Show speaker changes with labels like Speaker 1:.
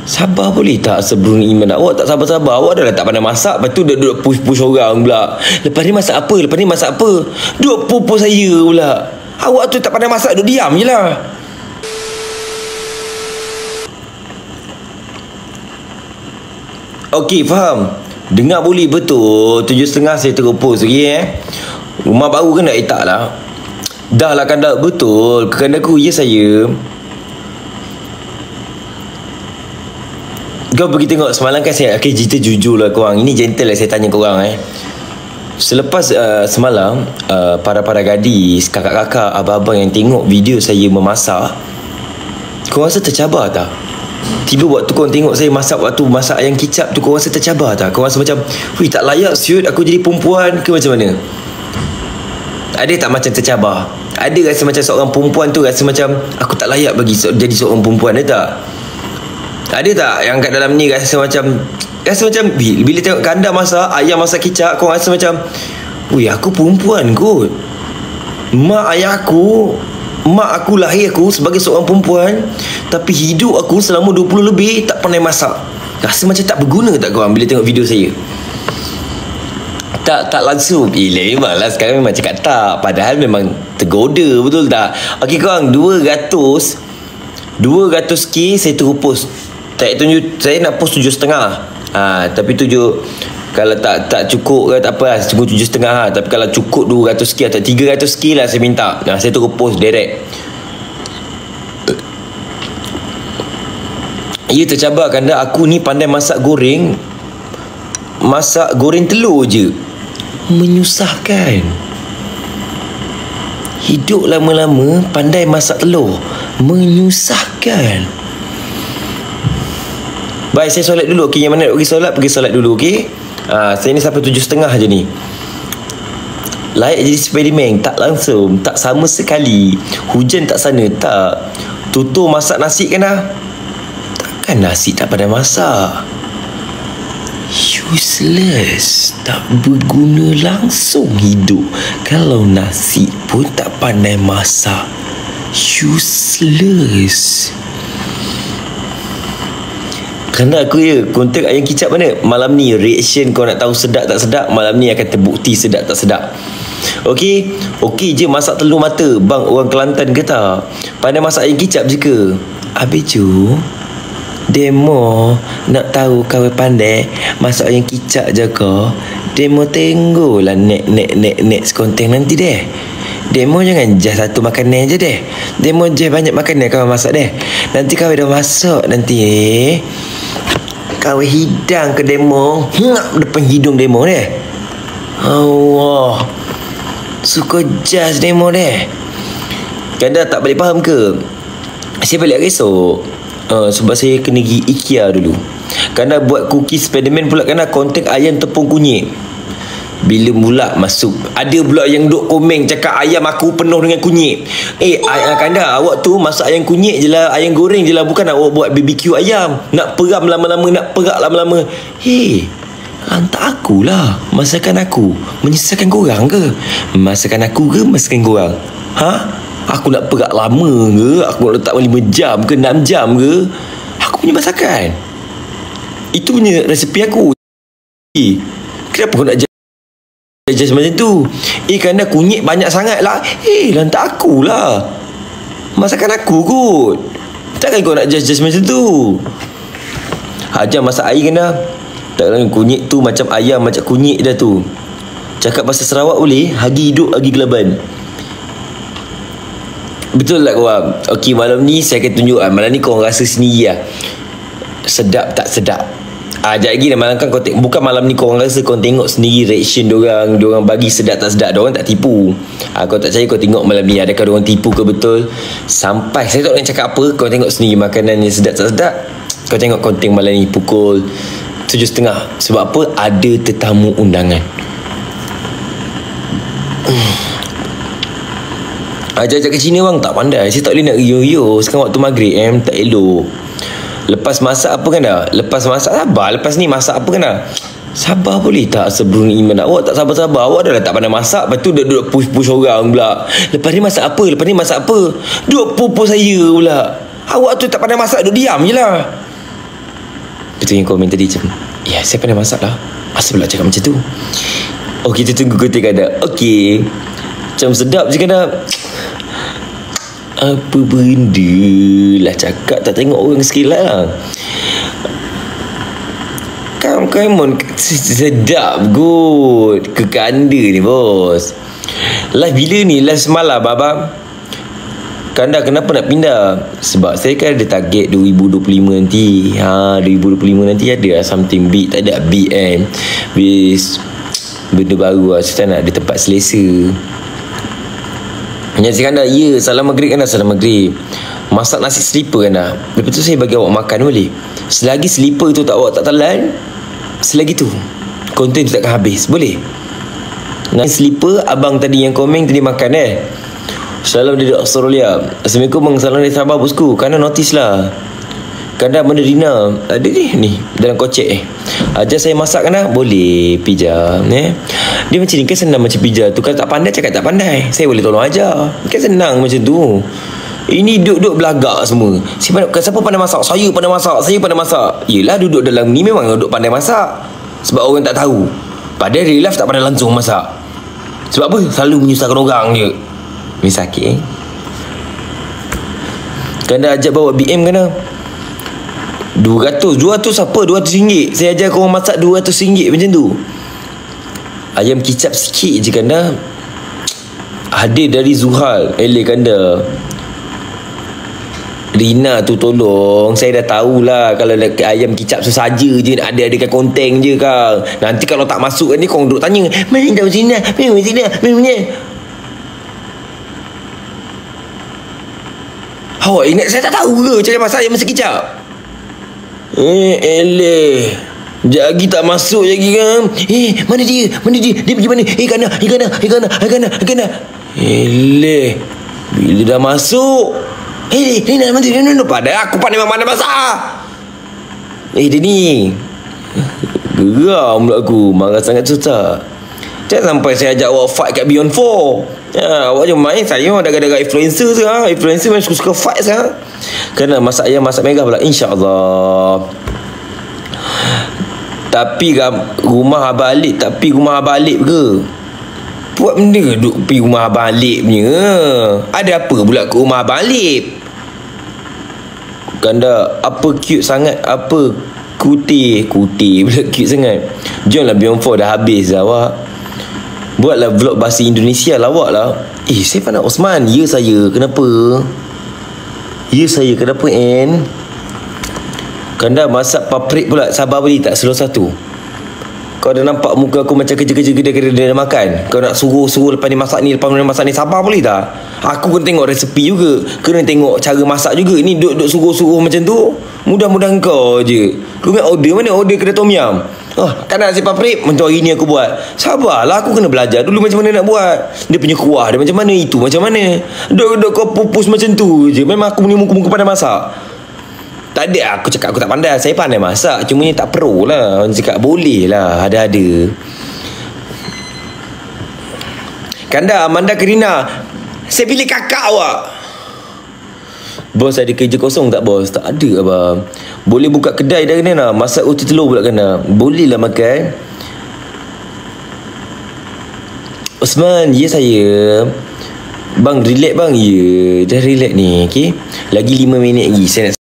Speaker 1: Sabar boleh tak sebelum Iman? Awak tak sabar-sabar. Awak dah tak pandai masak. Lepas tu duduk push-push orang pula. Lepas ni masak apa? Lepas ni masak apa? Duduk push saya pula. Awak tu tak pandai masak, duduk diam je lah. Okey, faham. Dengar boleh betul. 7.30 saya terupus. Okey Rumah baru kan nak tak lah. Dah lah kandak betul. Ke kandaku, ya saya. Kau pergi tengok semalam kan saya cerita jujur lah korang. Ini gentle lah saya tanya korang Selepas semalam para gadis, kakak-kakak, abang-abang yang tengok video saya memasak, korang rasa tercabar tak? Tiba waktu korang tengok saya masak, waktu masak ayam kicap tu, korang rasa tercabar tak? Korang rasa macam, wih tak layak siut aku jadi perempuan ke macam mana? Ada tak macam tercabar? Ada rasa macam seorang perempuan tu rasa macam aku tak layak bagi jadi seorang perempuan, ada tak? Ada tak yang kat dalam ni rasa macam bila tengok kanda masak ayam masak kicap, kau rasa macam wih aku perempuan kot. Mak aku lahir aku sebagai seorang perempuan, tapi hidup aku selama 20 lebih tak pandai masak. Rasa macam tak berguna tak korang bila tengok video saya? Tak langsung memanglah sekarang memang cakap tak, padahal memang tergoda, betul tak? Okey korang, 200k saya terupus. Tak tunjuk, saya nak post 7.5. Tapi 7 kalau tak cukup ke tak apa lah, cukup 7.5 lah. Tapi kalau cukup 200k atau 300k lah saya minta. Saya terus post direct. Ya tercabar kanda aku ni pandai masak goreng telur je. Menyusahkan. Hidup lama-lama pandai masak telur. Menyusahkan. Baik, saya solat dulu. Okey, yang mana nak pergi solat dulu. Okey. Saya ni sampai 7.30 je ni. Layak jadi Spiderman? Tak langsung. Tak sama sekali. Hujan tak sana? Tak. Tutur masak nasi kan dah? Takkan nasi tak pandai masak? Useless. Tak berguna langsung hidup kalau nasi pun tak pandai masak. Useless. Kerana aku konten ayam kicap mana malam ni, reaction kau nak tahu sedap tak sedap, malam ni akan terbukti sedap tak sedap. Okey je masak telur mata. Bang orang Kelantan ke tak? Pandai masak ayam kicap je ke? Habis tu demo nak tahu kau pandai masak ayam kicap je ke? Demo tengoklah next konten nanti deh. Demo jangan just satu makanan je deh. Demo je banyak makanan kau masak deh. Nanti kau dah masak nanti kau hidang ke demo, depan hidung demo deh. Allah, suka just demo deh. Kanda tak boleh faham ke? Saya balik esok sebab saya kena pergi IKEA dulu. Kanda buat cookies Spiderman pula, kanda konten ayam tepung kunyit. Bila mula masuk, ada pula yang duk komen cakap ayam aku penuh dengan kunyit. Kanda, awak tu masak ayam kunyit je lah, ayam goreng je lah, bukan nak awak buat BBQ ayam. Nak peram lama-lama, nak perak lama-lama. Lantak akulah masakan aku. Menyusahkan korang ke? Masakan aku ke masakan korang? Aku nak perak lama ke? Aku nak letak 5 jam ke 6 jam ke? Aku punya masakan. Itu punya resepi aku. Kenapa kau nak just macam tu? Kerana kunyit banyak sangat lah. Lantak akulah masakan aku kot. Takkan kau nak just macam tu? Hajar masak air kena. Takkan kunyit tu macam ayam, macam kunyit dah tu. Cakap bahasa Sarawak boleh? Hagi hidup, hagi gelaban. Betul tak korang? Okey, malam ni saya akan tunjuk. Malam ni korang rasa sendiri lah sedap tak sedap. Sekejap lagi malam kan kau bukan malam ni korang rasa, kau tengok sendiri reaction diorang bagi sedap tak sedap. Diorang tak tipu. Kau tak percaya, kau tengok malam ni adakah diorang tipu ke betul. Sampai saya tak nak cakap apa, kau tengok sendiri makanan yang sedap tak sedap. Kau tengok konten malam ni pukul 7.30. Sebab apa? Ada tetamu undangan. Ajak-ajak ke Cina bang, tak pandai. Saya tak boleh nak yo-yo sekarang waktu maghrib tak elok. Lepas masak apa kan dah? Lepas masak sabar. Lepas ni masak apa kan dah? Sabar boleh tak sebelum Iman? Awak tak sabar-sabar. Awak dah tak pandai masak. Lepas tu duduk push orang pula. Lepas ni masak apa? Lepas ni masak apa? Duduk push saya pula. Awak tu tak pandai masak, duduk diam je lah. Betul yang komen tadi macam, ya saya pandai masak lah, asal pula cakap macam tu. Oh, kita tunggu kotak kada. Okey, macam sedap je kada. Apa benda lah cakap, tak tengok orang sekilas lah. Come on, sedap good. Kekanda ni bos. Live bila ni? Live semalam abang. Kanda kenapa nak pindah? Sebab saya kan ada target 2025 nanti. 2025 nanti ada something big. Tak ada big kan, with benda baru lah. Saya nak ada tempat selesa. Yang si Kanda, ya salam maghrib Kanda, salam maghrib. Masak nasi slipper Kanda, lepas tu saya bagi awak makan boleh. Selagi slipper tu awak tak telan, selagi tu konten tu takkan habis. Boleh? Nasi slipper abang tadi yang komen tadi makan Salam dari Australia. Assalamualaikum bang, salam dari Sabah bosku. Kanda notice lah, Kanda benda Rina ada ni dalam kocek ajar saya masak Kanda, boleh pijam dia macam ni kan, senang macam pijam tu. Kalau tak pandai cakap tak pandai, saya boleh tolong ajar, kan senang macam tu. Ini duduk belagak semua. Siapa pandai masak? Saya pandai masak, saya pandai masak. Yelah, duduk dalam ni memang duduk pandai masak, sebab orang tak tahu. Padahal real life tak pandai langsung masak. Sebab apa? Selalu menyusahkan orang je. Ni sakit Kanda ajak bawa BM Kanda 200 apa? 200 ringgit. Saya ajar korang masak 200 ringgit macam tu. Ayam kicap sikit je Kanda. Hadir dari Zuhal LA Kanda. Rina tu tolong, saya dah tahulah kalau ayam kicap tu saja je, ada konten je kang. Nanti kalau tak masuk ni korang duduk tanya, mana tahu Rina, mana Rina, mana. Awak ingat saya tak tahu ke cara masak ayam masak kicap? Eleh, sekejap lagi tak masuk lagi kan. Mana dia? Dia pergi mana? Kanda. Eleh, bila dah masuk. Rina mandi. Padahal aku pandai masak. Dia ni geram pula aku, marah sangat susah. Jangan sampai saya ajak awak fight kat Beyond 4. Awak je main, saya dah agak-agak influencer je. Influencer memang suka fight saya. Kerana masak ayam masak merah pula, InsyaAllah. Tapi rumah Abang Alip, ke? Buat benda duduk pergi rumah Abang Alip punya. Ada apa pula ke rumah Abang Alip? Kanda, apa cute sangat? Apa Kuti pula cute sangat. Jomlah Beyond 4 dah habis dah awak. Buatlah vlog bahasa Indonesia lah awak lah. Saya pandai Osman. Ya saya, kenapa? Kanda masak paprik pula. Sabar beli tak slow satu. Kau dah nampak muka aku macam kerja-kerja dia dah makan. Kau nak suruh lepas ni masak ni, sabar boleh tak? Aku kena tengok resepi juga, kena tengok cara masak juga. Ni duduk suruh macam tu, mudah-mudahan kau je. Kau ingat order kedai tom yum. Kan nasi paprik macam hari ni aku buat. Sabarlah, aku kena belajar dulu macam mana nak buat. Dia punya kuah dia macam mana, itu macam mana. Duduk kau pupus macam tu je. Memang aku punya muka pandai masak. Tak ada aku cakap aku tak pandai. Saya pandai masak, cuma ni tak pro lah. Orang cakap boleh lah, ada-ada. Kanda, Amanda Kerina, saya pilih kakak awak. Bos ada kerja kosong tak bos? Tak ada abang. Boleh buka kedai dah kena. Masak uti telur pula kena. Boleh lah makan. Osman, ya saya. Bang relax bang. Ya, dah relax ni. Okay, lagi 5 minit lagi saya nak